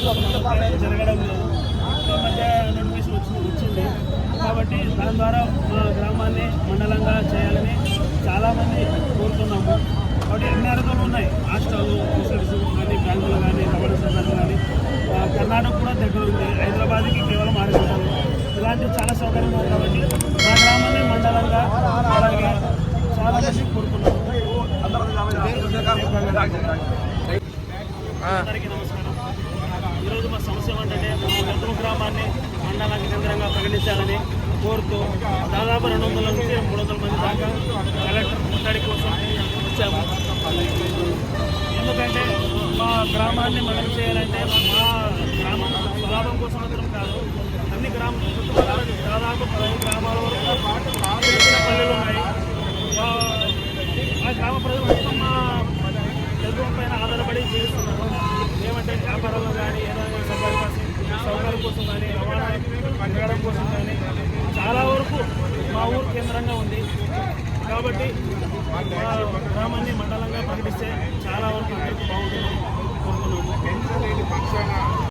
జరగడం లేదు. ఈ మధ్య నోటిఫికేషన్ వచ్చింది కాబట్టి దాని ద్వారా మా గ్రామాన్ని మండలంగా చేయాలని చాలామంది కోరుతున్నాము. కాబట్టి అన్ని అర్హతలు ఉన్నాయి. హాస్టల్ ఫెసిలిటీస్ కానీ, బ్యాంకులు కానీ, రవాణా సౌకర్యాలు కానీ. కర్ణాటక కూడా దగ్గర ఉంది. హైదరాబాద్కి కేవలం 6 గంటలు. ఇలాంటి చాలా సౌకర్యం ఉంది కాబట్టి మా గ్రామాన్ని మండలంగా అలాగే చాలా మంది కోరుకున్నాము. అందరికీ నమస్కారం. ఈరోజు మా సమస్య ఏంటంటే మా గ్రామాన్ని మండల కేంద్రంగా ప్రకటించాలని కోరుతూ దాదాపు 200 నుంచి 300 మంది దాకా కలెక్టర్ ముట్టడి కోసం వచ్చాము. ఎందుకంటే మా గ్రామాన్ని మనం చేయాలంటే మా గ్రామం స్వలాభం కోసం మాత్రం కాదు, అన్ని చుట్టుపక్కల దాదాపు 10 గ్రామాల వరకు పల్లెలు ఉన్నాయి. ఆ గ్రామ ప్రజలు మొత్తం మా తెలుగు పైన ఆధారపడి జీవిస్తున్నారు. ఏమంటే వ్యాపారాల్లో కానీ, ఏదైనా సౌకర్యం కోసం కానీ, రవాణా తిరగడం కోసం కానీ చాలా వరకు మా ఊరు కేంద్రంగా ఉంది. కాబట్టి మా గ్రామాన్ని మండలంగా ప్రకటిస్తే చాలా వరకు అందరికీ బాగుంటుంది కోరుకున్నాము.